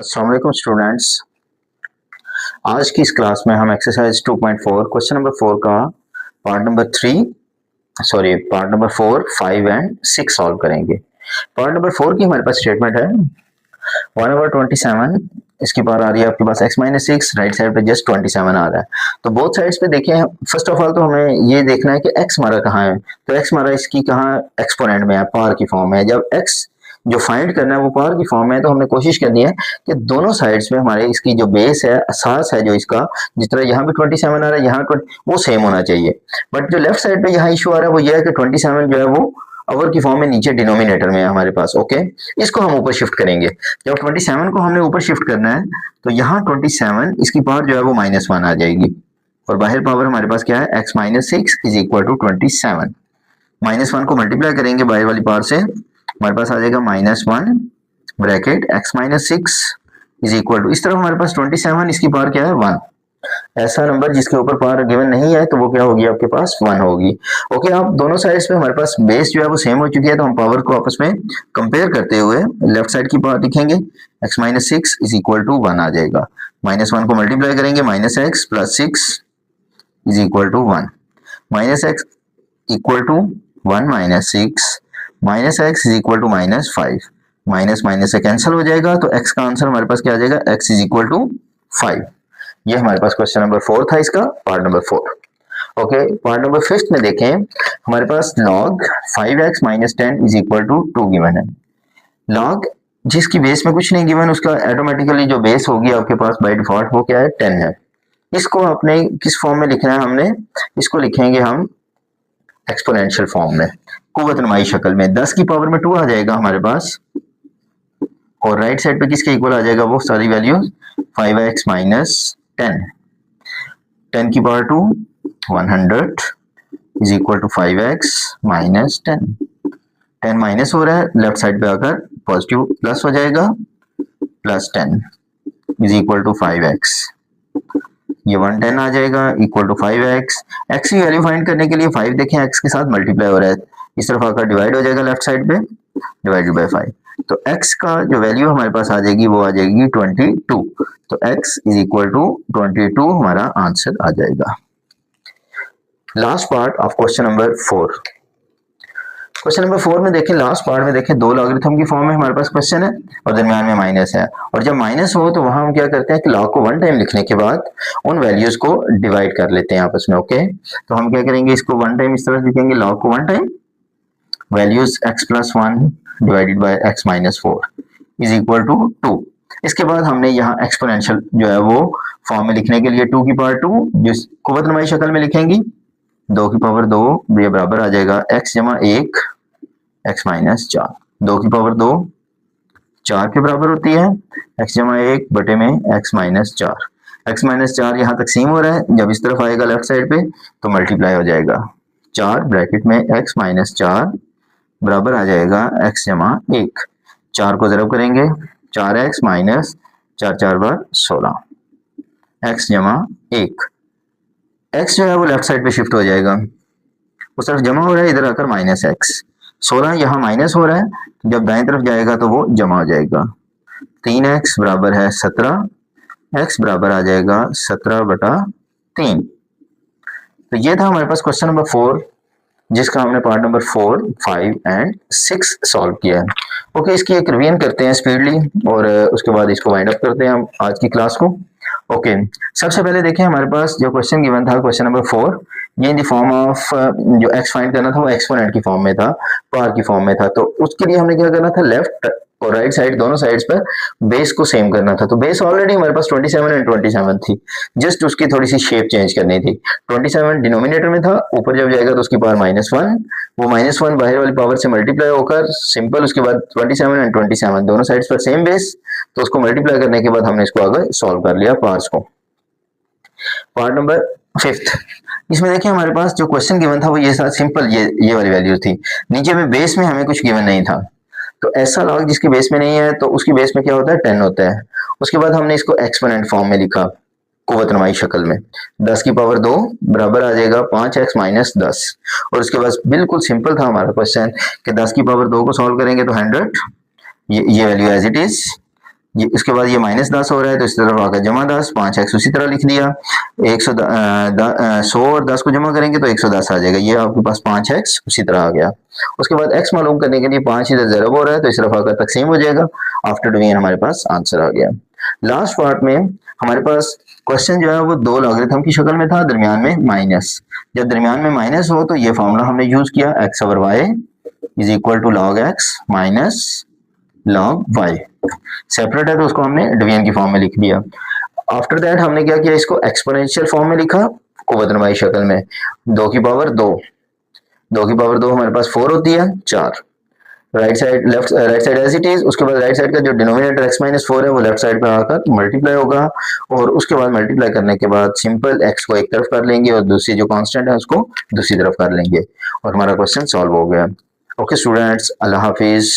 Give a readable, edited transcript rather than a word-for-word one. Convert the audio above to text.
अस्सलाम वालेकुम स्टूडेंट्स। आज की इस क्लास में हम एक्सरसाइज 2.4 क्वेश्चन नंबर 4 का पार्ट नंबर 4, 5 एंड 6 सॉल्व करेंगे। पार्ट नंबर 4 की हमारे पास स्टेटमेंट है 1/27, इसकी पावर आ रही है आपके पास x माइनस 6, राइट साइड पे जस्ट 27 आ रहा है। तो बोथ साइड्स पे देखें, फर्स्ट ऑफ ऑल तो हमें ये देखना है कि x हमारा कहाँ है। तो x हमारा इसकी कहाँ एक्सपोनेंट में है, पावर की फॉर्म में है। जब x जो फाइंड करना है वो पावर की फॉर्म में है, तो हमने कोशिश करनी है कि दोनों साइड्स में हमारे इसकी जो बेस है, असास है जो इसका, जिस तरह यहाँ पे 27 आ रहा है, यहाँ वो सेम होना चाहिए। बट जो लेफ्ट साइड पे यहाँ इशू आ रहा है वो ये है कि 27 जो है वो अवर की फॉर्म में नीचे डिनोमिनेटर में है हमारे पास। ओके, इसको हम ऊपर शिफ्ट करेंगे। जब 27 को हमने ऊपर शिफ्ट करना है तो यहाँ 27 इसकी पावर जो है वो -1 आ जाएगी, और बाहर पावर हमारे पास क्या है, x minus 6 is equal to 27। -1 को मल्टीप्लाई करेंगे बाहर वाली पावर से, हमारे पास आ जाएगा -1 bracket x minus 6 is equal to, इस तरफ हमारे पास 27, इसकी पावर क्या है 1। ऐसा नंबर जिसके ऊपर पावर गिवन नहीं है तो वो क्या होगी आपके पास 1 होगी। ओके, अब दोनों साइड्स पे हमारे पास बेस जो है वो सेम हो चुकी है, तो हम पावर को आपस में कंपेयर करते हुए लेफ्ट साइड की पावर लिखेंगे, x minus 6 is equal to 1 आ जाएगा। -1 को मल्टीप्लाई करेंगे, -x plus 6 is equal to 1, -x equal to 1 minus 6 minus x is equal to -5, minus minus से कैंसिल हो जाएगा, तो x का आंसर हमारे पास क्या आ जाएगा, x इज इक्वल टू 5। ये हमारे पास क्वेश्चन नंबर 4 था, इसका part number 4। Okay, part number 5 में देखें, हमारे पास log 5x minus 10 is equal to 2 given है। log जिसकी बेस में कुछ नहीं गिवन, उसका ऑटोमेटिकली जो बेस होगी आपके पास बाय डिफॉल्ट वो क्या है, 10 है। इसको आपने किस फॉर्म में लिखना है, हमने इसको लिखेंगे हम एक्सपोनेंशियल फॉर्म में, कुव्वत नुमाई शक्ल में। 10 की पावर में 2 आ जाएगा हमारे पास, और राइट साइड पे किसके इक्वल आ जाएगा, वो सारी वैल्यू 5x माइनस 10, 10 की power 2 100 is equal to 5x minus 10। 10 minus हो रहा है, लेफ्ट साइड पे आकर पॉजिटिव प्लस हो जाएगा, plus 10 is equal to 5x, ये 110 आ जाएगा इक्वल टू 5x। x की वैल्यू फाइंड करने के लिए 5 देखें x के साथ मल्टीप्लाई हो रहा है, इस तरफ आकर डिवाइड हो जाएगा लेफ्ट साइड पे, डिवाइडेड बाय 5, तो x का जो वैल्यू हमारे पास आ जाएगी वो आ जाएगी 22, तो x इज इक्वल टू 22 हमारा आंसर आ जाएगा। Last part of question number 4। Question number 4 में देखें, लास्ट पार्ट में देखें, दो लॉगरिथम की फॉर्म में हमारे पास क्वेश्चन है और दरमियान में माइनस है, और जब माइनस हो तो वहां हम क्या करते हैं कि लॉग को 1 टाइम लिखने के बाद उन वैल्यूज को डिवाइड कर लेते हैं आपस में। ओके, तो हम क्या करेंगे, इसको 1 टाइम इस तरह लिखेंगे, लॉग को 1 time values x plus 1 divided by x minus 4 is equal to 2। इसके बाद हमने यहाँ एक्सपोनेंशियल जो है वो फॉर्म में लिखने के लिए 2 की पावर 2 जिस कुव्वत नुमाई शक्ल में लिखेंगी, 2 की पावर 2 ये बराबर आ जाएगा x जमा 1 x माइनस 4, 2 की पावर 2 4 के बराबर होती है, x जमा 1 बटे में x माइनस 4, x माइनस 4 यहाँ तकसीम हो रहा है, जब इस तरफ आएगा लेफ्ट साइड पे तो मल्टीप्लाई हो जाएगा, 4 ब्रैकेट में x माइनस 4 बराबर आ जाएगा x जमा 1, 4 को ज़रब करेंगे, 4x माइनस 4 4 बार 16, x जमा 1, x जो है वो लेफ्ट साइड पे शिफ्ट हो जाएगा, उस तरफ जमा हो रहा है, इधर आकर माइनस x, 16 यहाँ माइनस हो रहा है, जब दाएं तरफ जाएगा तो वो जमा हो जाएगा, 3x बराबर है 17, x बराबर आ जाएगा 17 बटा 3। तो ये था हमारे पास क्वेश्चन नंबर 4, जिसका हमने पार्ट नंबर 4, 5 एंड 6 सॉल्व किया है। ओके, इसकी एक रिवीजन करते हैं स्पीडली, और उसके बाद इसको वाइंड अप करते हैं हम आज की क्लास को। ओके, सबसे पहले देखें, हमारे पास जो क्वेश्चन गिवन था क्वेश्चन नंबर 4, ये इन द फॉर्म ऑफ जो x फाइंड करना था वो एक्सपोनेंट की फॉर्म में था, पावर की फॉर्म में था, तो उसके लिए हमने क्या करना था, लेफ्ट और राइट साइड दोनों साइड्स पर बेस को सेम करना था। तो बेस ऑलरेडी हमारे पास 27 एंड 27 थी, जस्ट उसकी थोड़ी सी शेप चेंज करनी थी। 27 डिनोमिनेटर में था, ऊपर जब जाएगा तो उसकी पावर -1, वो -1 बाहर वाली पावर से मल्टीप्लाई होकर सिंपल, उसके बाद 27 एंड 27 दोनों साइड्स पर सेम बेस, तो उसको मल्टीप्लाई करने के बाद हमने इसको आगे सॉल्व कर लिया पार्ट्स को। पार्ट नंबर 5, इसमें देखिए हमारे पास जो क्वेश्चन गिवन था वो ये था, सिंपल ये वाली वैल्यू थी, नीचे में बेस में हमें कुछ गिवन नहीं था, तो ऐसा लॉग जिसकी बेस में नहीं है तो उसकी बेस में क्या होता है, 10 होता है। उसके बाद हमने इसको एक्सपोनेंट फॉर्म में लिखा, कुव्वत नुमाई शक्ल में, 10 की पावर 2 बराबर आ जाएगा 5x माइनस 10, और उसके बाद बिल्कुल सिंपल था हमारा क्वेश्चन कि 10 की पावर 2 को सॉल्व करेंगे तो 100, ये वैल्यू एज इट इज, ये इसके बाद ये -10 हो रहा है तो इस तरफ आकर जमा 10, 5x उसी तरह लिख दिया। 100 और 10 को जमा करेंगे तो 110 आ जाएगा। ये आपके पास 5x उसी तरह आ गया। उसके बाद x मालूम करने के लिए 5 इधर ज़रब हो रहा है तो इस तरफ आकर तकसीम हो जाएगा। आफ्टर डिवीजन हमारे पास आंसर आ गया। लास्ट पार्ट में हमारे पास क्वेश्चन जो है वो दो लॉगरिथम की शक्ल में था, दरमियान में माइनस। जब दरमियान में माइनस हो तो ये फॉर्मूला हमने यूज किया, x over y is equal to log x minus log y। Separate है तो उसको हमने डिवीजन की फॉर्म में लिख दिया। आफ्टर दैट हमने क्या किया, इसको एक्सपोनेंशियल फॉर्म में लिखा, कुव्वत नुमाई शक्ल में। 2 की पावर 2, 2 की पावर 2 हमारे पास 4 होती है, 4। Right side left right side as it is. उसके बाद राइट साइड का जो डिनोमिनेटर x-4 है वो लेफ्ट साइड पे आकर मल्टीप्लाई होगा, और उसके बाद मल्टीप्लाई करने के बाद सिंपल x को एक तरफ कर लेंगे और दूसरी जो कांस्टेंट है उसको दूसरी तरफ कर लेंगे, और हमारा क्वेश्चन सॉल्व हो गया। ओके स्टूडेंट्स, अल्लाह हाफिज।